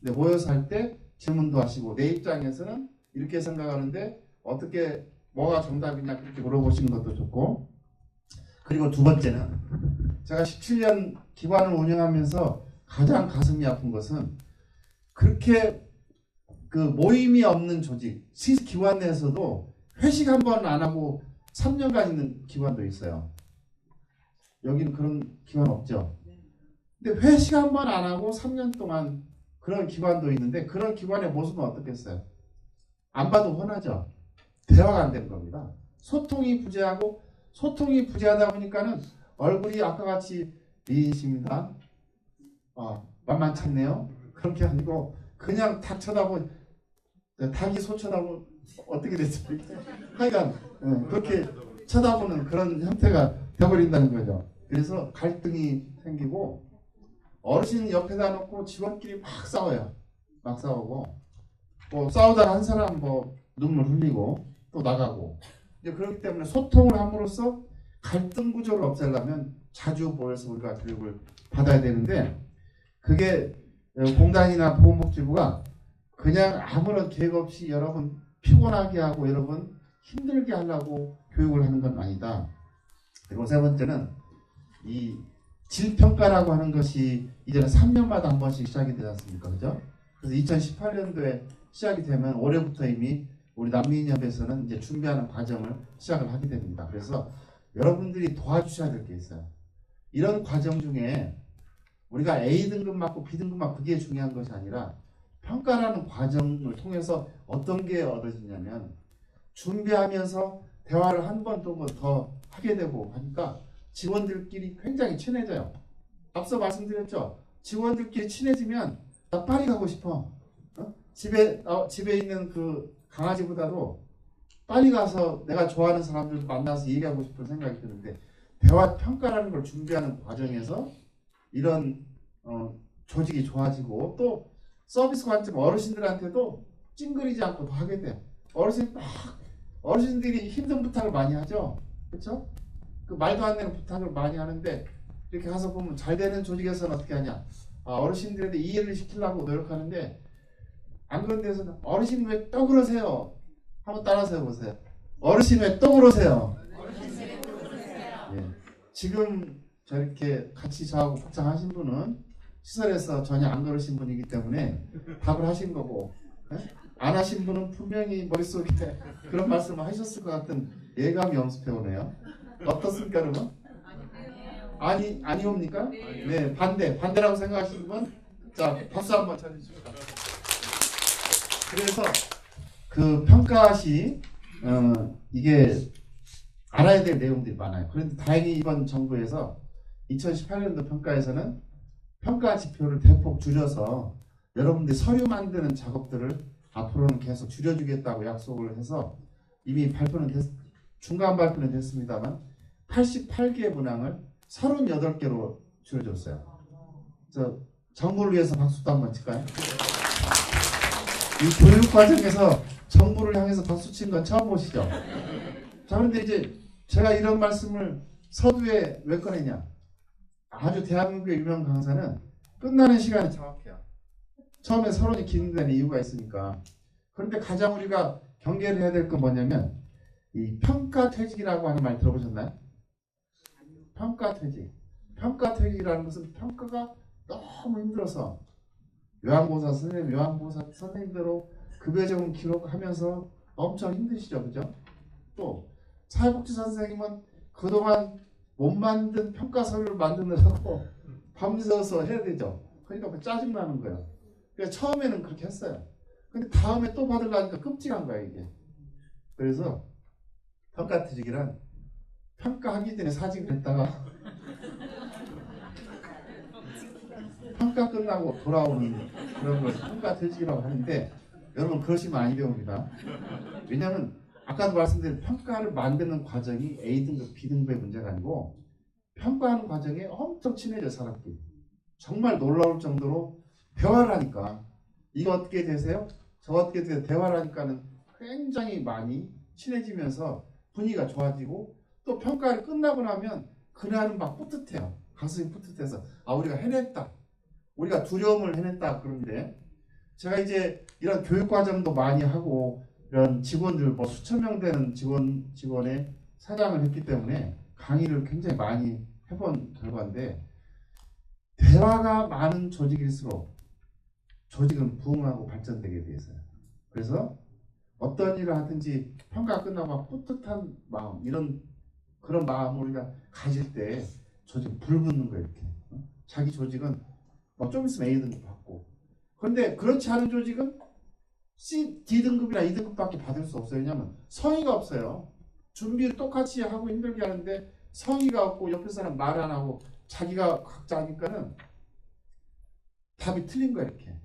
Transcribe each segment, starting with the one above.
근데 모여서 할 때 질문도 하시고 내 입장에서는 이렇게 생각하는데 어떻게 뭐가 정답이냐 그렇게 물어보시는 것도 좋고. 그리고 두 번째는 제가 17년 기관을 운영하면서 가장 가슴이 아픈 것은 그렇게 그 모임이 없는 조직, 기관 내에서도 회식 한 번 안 하고 3년간 있는 기관도 있어요. 여기는 그런 기관 없죠. 근데 회식 한 번 안 하고 3년 동안 그런 기관도 있는데 그런 기관의 모습은 어떻겠어요? 안 봐도 훤하죠. 대화가 안 되는 겁니다. 소통이 부재하다 보니까는 얼굴이 아까 같이 미인이십니다. 만만치 않네요. 그렇게 아니고 그냥 닭 쳐다보고 닭이 소 쳐다보면 어떻게 됐죠? 하여간 그렇게 쳐다보는 그런 형태가 되어버린다는 거죠. 그래서 갈등이 생기고 어르신 옆에다 놓고 직원끼리 막 싸워요. 막 싸우고 뭐 싸우다가 한 사람 뭐 눈물 흘리고 또 나가고 이제 그렇기 때문에 소통을 함으로써 갈등 구조를 없애려면 자주 모여서 우리가 교육을 받아야 되는데 그게 공단이나 보건복지부가 그냥 아무런 계획 없이 여러분 피곤하게 하고 여러분 힘들게 하려고 교육을 하는 건 아니다. 그리고 세 번째는 이 질평가라고 하는 것이 이제는 3년마다 한 번씩 시작이 되지 않습니까? 그죠? 그래서 2018년도에 시작이 되면 올해부터 이미 우리 난민협에서는 이제 준비하는 과정을 시작을 하게 됩니다. 그래서 여러분들이 도와주셔야 될 게 있어요. 이런 과정 중에 우리가 A등급 맞고 B등급 맞고 그게 중요한 것이 아니라 평가라는 과정을 통해서 어떤 게 얻어지냐면 준비하면서 대화를 한 번 또 더 하게 되고 하니까 직원들끼리 굉장히 친해져요. 앞서 말씀드렸죠. 직원들끼리 친해지면 나 빨리 가고 싶어. 집에 있는 그 강아지보다도 빨리 가서 내가 좋아하는 사람들 만나서 얘기하고 싶은 생각이 드는데 대화 평가라는 걸 준비하는 과정에서 이런 조직이 좋아지고 또 서비스 관점 어르신들한테도 찡그리지 않고 더 하게 돼요. 어르신들이 힘든 부탁을 많이 하죠. 그렇죠? 그 말도 안 되는 부탁을 많이 하는데 이렇게 가서 보면 잘 되는 조직에서는 어떻게 하냐. 어르신들한테 이해를 시키려고 노력하는데 안 그런 데서는 어르신 왜 또 그러세요? 한번 따라서 해보세요. 어르신 왜 또 그러세요? 예. 지금 저렇게 같이 저하고 복장하신 분은 시설에서 전혀 안 그러신 분이기 때문에 답을 하신 거고 안 하신 분은 분명히 머릿속에 그런 말씀을 하셨을 것 같은 예감이 엄습해 오네요. 어떻습니까 여러분? 아니옵니까? 네, 반대라고 생각하시는 분? 자, 박수 한번 쳐주십시오. 그래서 그 평가시 이게 알아야 될 내용들이 많아요. 그런데 다행히 이번 정부에서 2018년도 평가에서는 평가 지표를 대폭 줄여서 여러분들이 서류 만드는 작업들을 앞으로는 계속 줄여주겠다고 약속을 해서 이미 중간 발표는 됐습니다만 88개 문항을 38개로 줄여줬어요. 정부를 위해서 박수도 한번 칠까요? 이 교육 과정에서 정부를 향해서 박수 친 건 처음 보시죠? 자, 그런데 이제 제가 이런 말씀을 서두에 왜 꺼내냐? 아주 대한민국의 유명 강사는 끝나는 시간이 정확해요. 처음에 서론이 긴 데는 이유가 있으니까. 그런데 가장 우리가 경계를 해야 될 건 뭐냐면 이 평가퇴직이라고 하는 말 들어보셨나요? 평가퇴직이라는 것은 평가가 너무 힘들어서 요양보호사 선생님대로 급여적은 기록하면서 엄청 힘드시죠, 그죠? 또 사회복지사 선생님은 그동안 못 만든 평가 서류를 만드느라고 밤새서 해야 되죠. 그러니까 짜증나는 거예요. 그래서 처음에는 그렇게 했어요. 근데 다음에 또 받으려니까 끔찍한 거야 이게. 그래서 평가퇴직이란 평가하기 전에 사직을 했다가 평가 끝나고 돌아오는 그런 걸 평가퇴직이라고 하는데 여러분 그러시면 아니 됩니다. 왜냐하면 아까도 말씀드린 평가를 만드는 과정이 A등급, B등급의 문제가 아니고 평가하는 과정에 엄청 친해져 사람끼리. 정말 놀라울 정도로 대화를 하니까 이거 어떻게 되세요? 저거 어떻게 되세요? 대화를 하니까는 굉장히 많이 친해지면서 분위기가 좋아지고 또 평가를 끝나고 나면 그날은 막 뿌듯해요. 가슴이 뿌듯해서 우리가 해냈다. 우리가 두려움을 해냈다 그런데 제가 이제 이런 교육 과정도 많이 하고 이런 직원들 뭐 수천 명 되는 직원의 사장을 했기 때문에 강의를 굉장히 많이 해본 결과인데, 대화가 많은 조직일수록 조직은 부흥하고 발전되게 돼 있어요. 그래서 어떤 일을 하든지 평가 끝나고 막 뿌듯한 마음, 이런 그런 마음을 우리가 가질 때 조직 불붙는 거예요. 이렇게 자기 조직은 뭐 좀 있으면 A 등급 받고, 그런데 그렇지 않은 조직은 C, D 등급이나 E 등급밖에 받을 수 없어요. 왜냐하면 성의가 없어요. 준비를 똑같이 하고 힘들게 하는데 성의가 없고 옆에 사람 말 안 하고 자기가 각자 하니까는 답이 틀린 거예요. 이렇게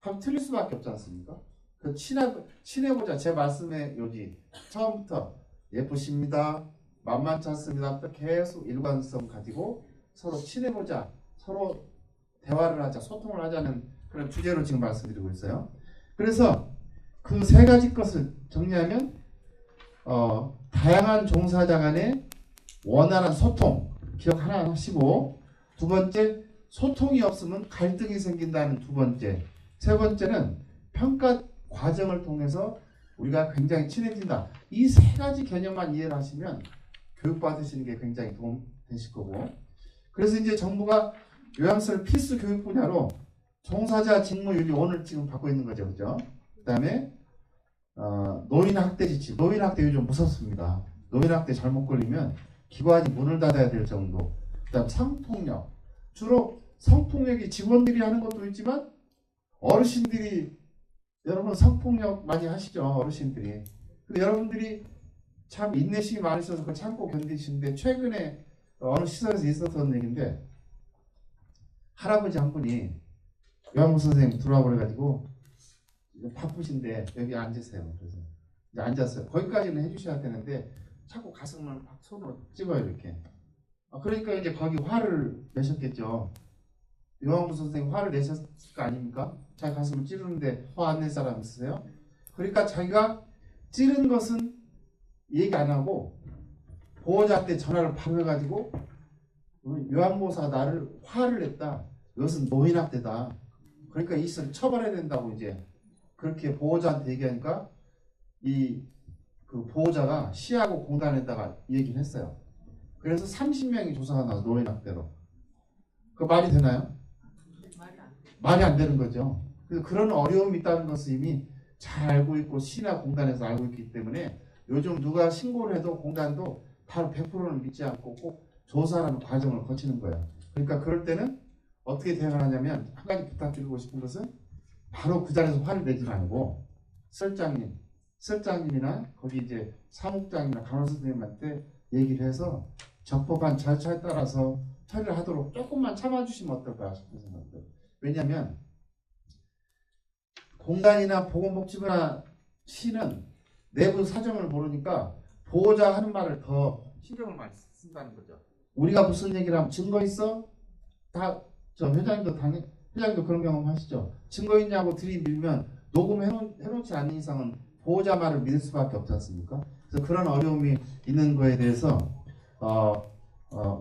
답이 틀릴 수밖에 없지 않습니까? 그 친해보자. 제 말씀의 요지 처음부터 예쁘십니다, 만만치 않습니다, 계속 일관성 가지고 서로 친해보자, 서로 대화를 하자, 소통을 하자는 그런 주제로 지금 말씀드리고 있어요. 그래서 그 세 가지 것을 정리하면 다양한 종사자 간의 원활한 소통 기억 하나 하시고, 두 번째, 소통이 없으면 갈등이 생긴다는 두 번째, 세 번째는 평가 과정을 통해서 우리가 굉장히 친해진다. 이 세 가지 개념만 이해를 하시면 교육 받으시는 게 굉장히 도움 되실 거고, 그래서 이제 정부가 요양시설 필수 교육 분야로 종사자 직무윤리 오늘 지금 받고 있는 거죠, 그죠? 그다음에 노인학대 지침. 노인학대 요즘 무섭습니다. 노인학대 잘못 걸리면 기관이 문을 닫아야 될 정도. 그다음 성폭력. 주로 성폭력이 직원들이 하는 것도 있지만 어르신들이, 여러분 성폭력 많이 하시죠, 어르신들이. 근데 여러분들이 참 인내심이 많으셔서 그걸 참고 견디시는데, 최근에 어느 시설에서 있었던 얘기인데, 할아버지 한 분이 요양보 선생님 들어와 버려가지고 바쁘신데 여기 앉으세요. 그래서 이제 앉았어요. 거기까지는 해주셔야 되는데 자꾸 가슴을 막 손으로 찍어요, 이렇게. 그러니까 이제 거기 화를 내셨겠죠. 요양보 선생님 화를 내셨을 거 아닙니까? 자기 가슴을 찌르는데 화 안 낼 사람 있으세요? 그러니까 자기가 찌른 것은 얘기 안 하고 보호자한테 전화를 바로 해가지고, 요양보호사가 나를 화를 냈다, 이것은 노인학대다, 그러니까 이 시설 처벌해야 된다고 이제 그렇게 보호자한테 얘기하니까 그 보호자가 시하고 공단에다가 얘기를 했어요. 그래서 30명이 조사가 나서 노인학대로. 그 말이 되나요? 말이 안 되는 거죠. 그래서 그런 어려움이 있다는 것을 이미 잘 알고 있고 시나 공단에서 알고 있기 때문에 요즘 누가 신고를 해도 공단도 바로 100%는 믿지 않고 꼭 조사라는 과정을 거치는 거예요. 그러니까 그럴 때는 어떻게 대응을 하냐면, 한 가지 부탁드리고 싶은 것은 바로 그 자리에서 화를 내지 말고 설장님이나 거기 이제 사무장이나 간호사 선생님한테 얘기를 해서 적법한 절차에 따라서 처리를 하도록 조금만 참아주시면 어떨까 싶은 생각들. 왜냐하면 공단이나 보건복지부나 시는 내부 사정을 모르니까 보호자 하는 말을 더 신경을 많이 쓴다는 거죠. 우리가 무슨 얘기를 하면 증거 있어? 다 저 회장님도 그런 경험 하시죠. 증거 있냐고 들이밀면 녹음해놓지 않는 이상은 보호자 말을 믿을 수밖에 없지 않습니까? 그래서 그런 어려움이 있는 거에 대해서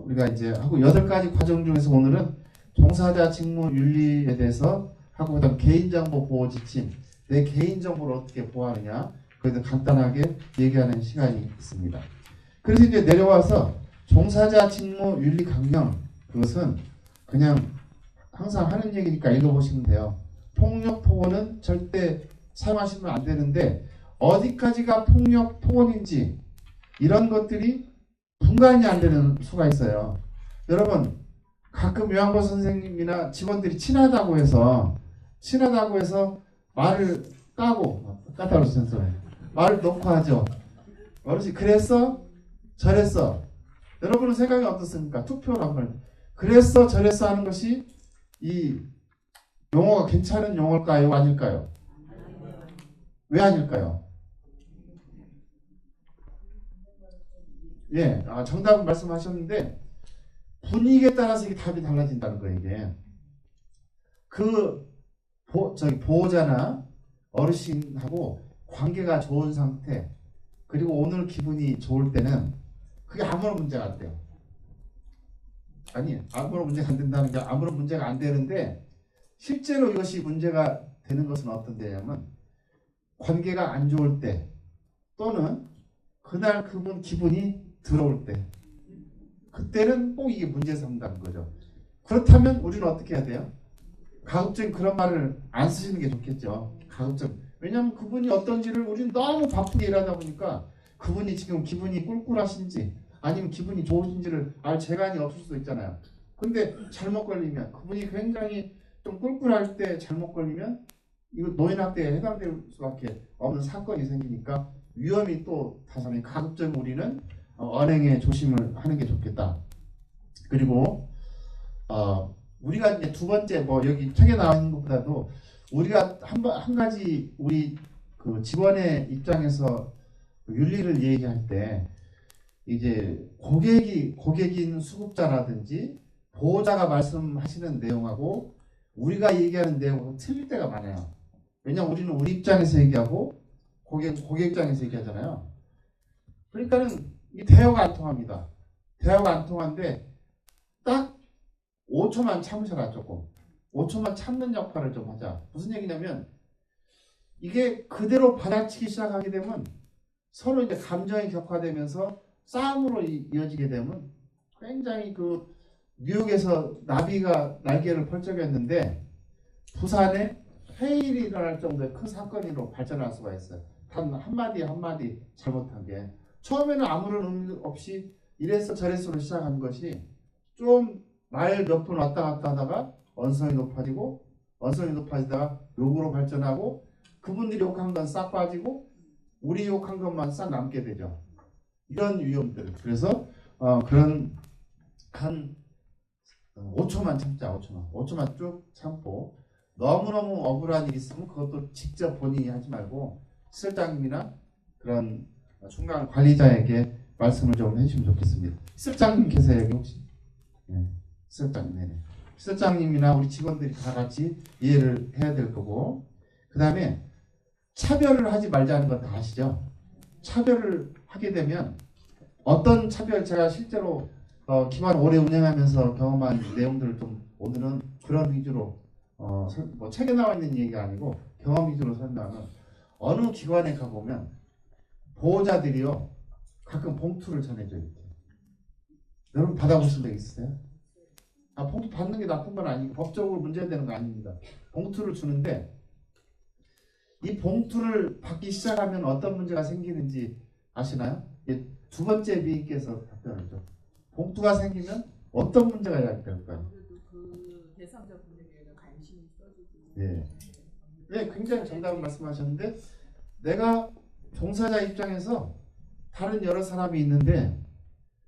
우리가 이제 하고 8가지 과정 중에서 오늘은 종사자 직무 윤리에 대해서 하고, 그다음 개인정보 보호 지침, 내 개인정보를 어떻게 보호하느냐, 그래서 간단하게 얘기하는 시간이 있습니다. 그래서 이제 내려와서 종사자 직무 윤리 강령, 그것은 그냥 항상 하는 얘기니까 읽어보시면 돼요. 폭력 폭언은 절대 사용하시면 안 되는데 어디까지가 폭력 폭언인지 이런 것들이 분간이 안 되는 수가 있어요. 여러분 가끔 요양보 선생님이나 직원들이 친하다고 해서 말을 까다로운 senso래 말을 놓고 하죠. 어르신 그랬어? 저랬어. 여러분은 생각이 어떻습니까? 투표로 한번 그랬어 저랬어 하는 것이 이 용어가 괜찮은 용어일까요? 아닐까요? 왜 아닐까요? 예, 정답은 말씀하셨는데 분위기에 따라서 이게 답이 달라진다는 거예요. 이게 보호자나 어르신하고 관계가 좋은 상태, 그리고 오늘 기분이 좋을 때는 그게 아무런 문제가 안 돼요. 아무런 문제가 안 된다는 게 아무런 문제가 안 되는데 실제로 이것이 문제가 되는 것은 어떤 데냐면 관계가 안 좋을 때 또는 그날 그분 기분이 들어올 때 그때는 꼭 이게 문제 삼다는 거죠. 그렇다면 우리는 어떻게 해야 돼요? 가급적 그런 말을 안 쓰시는 게 좋겠죠. 가급적. 왜냐하면 그분이 어떤지를 우리는 너무 바쁘게 일하다 보니까 그분이 지금 기분이 꿀꿀하신지 아니면 기분이 좋으신지를 알 재간이 없을 수도 있잖아요. 근데 잘못 걸리면 그분이 굉장히 좀 꿀꿀할 때 잘못 걸리면 이거 노인학대에 해당될 수밖에 없는 사건이 생기니까 위험이 또 다산에 가급적 우리는 언행에 조심을 하는 게 좋겠다. 그리고 우리가 이제 두 번째 뭐 여기 책에 나와 있는 것보다도 우리가 한 가지 우리 그 직원의 입장에서 윤리를 얘기할 때 이제 고객인 수급자라든지 보호자가 말씀하시는 내용하고 우리가 얘기하는 내용하고 틀릴 때가 많아요. 왜냐면 우리는 우리 입장에서 얘기하고 고객 입장에서 얘기하잖아요. 그러니까는 이 대화가 안 통합니다. 대화가 안 통한데 딱 5초만 참으셔라 조금. 5초만 참는 역할을 좀 하자. 무슨 얘기냐면 이게 그대로 받아치기 시작하게 되면 서로 이제 감정이 격화되면서 싸움으로 이어지게 되면 굉장히 그 뉴욕에서 나비가 날개를 펼쳐겼는데 부산에 해일이 일어날 정도의 큰 사건으로 발전할 수가 있어요. 단 한마디 잘못한 게 처음에는 아무런 의미 없이 이래서 저래서로 시작한 것이 좀 말 몇 분 왔다 갔다 하다가 언성이 높아지다가 욕으로 발전하고 그분들이 욕한 건 싹 빠지고 우리 욕한 것만 싹 남게 되죠. 이런 위험들. 그래서 그런 한 5초만 참자. 5초만 쭉 참고 너무너무 억울한 일이 있으면 그것도 직접 본인이 하지 말고 실장님이나 그런 중간 관리자에게 말씀을 좀 해주시면 좋겠습니다. 실장님 계세요 여기 혹시? 네. 실장님이나 우리 직원들이 다 같이 이해를 해야 될 거고 그 다음에 차별을 하지 말자는 건 다 아시죠? 차별을 하게 되면 어떤 차별 제가 실제로 기관 오래 운영하면서 경험한 내용들을 좀 오늘은 그런 위주로 뭐 책에 나와 있는 얘기가 아니고 경험 위주로 설명하면 어느 기관에 가보면 보호자들이요 가끔 봉투를 전해줘요. 이렇게. 여러분 받아보신 적 있으세요? 봉투 받는 게 나쁜 건 아니고 법적으로 문제되는 거 아닙니다. 봉투를 주는데 이 봉투를 받기 시작하면 어떤 문제가 생기는지 아시나요? 두 번째 미인께서 답변을 좀. 봉투가 생기면 어떤 문제가 야기될까요? 아무래도 그 대상자분에게는 관심이 써지고. 네. 네, 굉장히 정답을 말씀하셨는데 내가 종사자 입장에서 다른 여러 사람이 있는데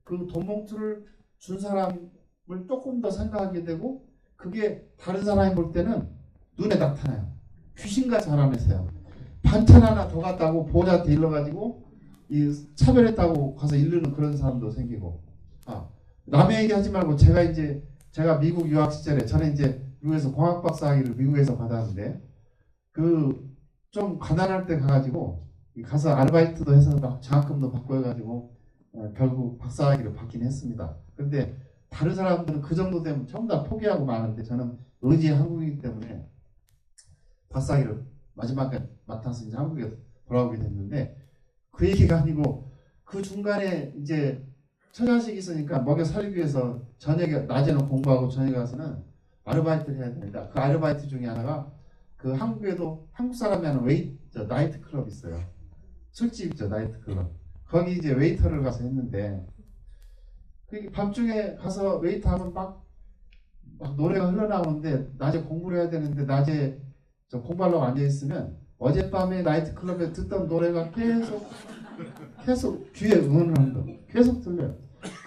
그 돈 봉투를 준 사람을 조금 더 생각하게 되고 그게 다른 사람이 볼 때는 눈에 나타나요. 귀신같이 알아내세요. 반찬 하나 더 갖다고 보호자한테 일러가지고 이 차별했다고 가서 일르는 그런 사람도 생기고 남의 얘기 하지 말고 제가 미국 유학 시절에 저는 이제 미국에서 공학 박사 학위를 미국에서 받았는데 그 좀 가난할 때 가가지고 가서 아르바이트도 해서 막 장학금도 받고 해가지고 결국 박사 학위를 받긴 했습니다. 근데 다른 사람들은 그 정도 되면 전부 다 포기하고 마는데 저는 의지 한국이기 때문에 박사 학위를 마지막에 맡아서 이제 한국에 돌아오게 됐는데 그 얘기가 아니고 그 중간에 이제 처자식이 있으니까 먹여 살리기 위해서 저녁에 낮에는 공부하고 저녁에 가서는 아르바이트를 해야 됩니다. 그 아르바이트 중에 하나가 그 한국에도 한국 사람이 하는 나이트 클럽 있어요. 술집 있죠, 나이트 클럽. 거기 이제 웨이터를 가서 했는데 밤중에 가서 웨이터 하면 막 노래가 흘러나오는데 낮에 공부를 해야 되는데 낮에 저 공부하려고 앉아있으면 어젯밤에 나이트 클럽에 듣던 노래가 계속 귀에 응원하는 거 계속 들려요.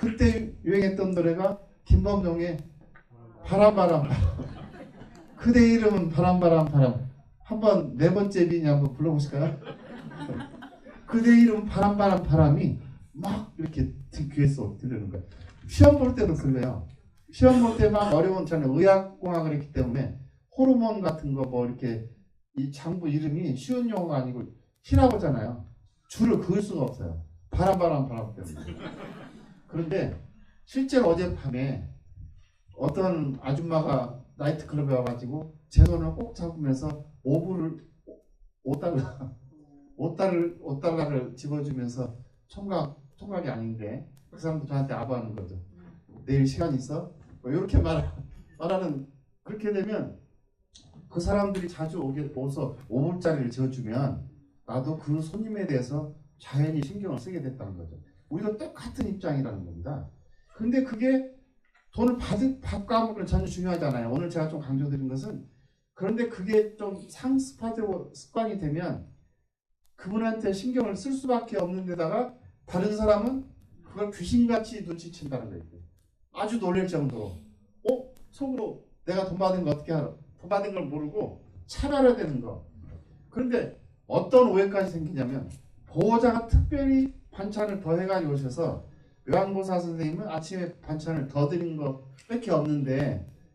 그때 유행했던 노래가 김범용의 바람 그대 이름은 바람 한번 네 번째 비니 한번 불러보실까요? 그대 이름 바람이 막 이렇게 귀에서 들리는 거예요. 시험 볼 때도 들려요. 시험 볼 때 막 어려운 저는 의학공학을 했기 때문에 호르몬 같은 거 뭐 이렇게 이 장부 이름이 쉬운 용어가 아니고 히라고잖아요. 줄을 그을 수가 없어요. 바람 때문에. 그런데 실제로 어젯밤에 어떤 아줌마가 나이트클럽에 와가지고 제 손을 꼭 잡으면서 5불을 5달러를 집어주면서 총각이 아닌데 그 사람도 저한테 아부하는 거죠. 내일 시간 있어? 뭐 이렇게 말하는 그렇게 되면 그 사람들이 자주 오서 5불짜리를 지어주면 나도 그 손님에 대해서 자연히 신경을 쓰게 됐다는 거죠. 우리도 똑같은 입장이라는 겁니다. 근데 그게 돈을 받고 는 전혀 중요하지 않아요. 오늘 제가 좀 강조드린 것은 그런데 그게 좀 상습화되고 습관이 되면 그분한테 신경을 쓸 수밖에 없는 데다가 다른 사람은 그걸 귀신같이 눈치챈다는 거예요. 아주 놀랄 정도로 속으로 내가 돈 받은 거 어떻게 알아? 돈 받은 걸 모르고 차별해야 되는 거. 그런데 어떤 오해까지 생기냐면 보호자가 특별히 반찬을 더 해가지고 오셔서 요양보사 선생님은 아침에 반찬을 더 드린 거 밖에 없는데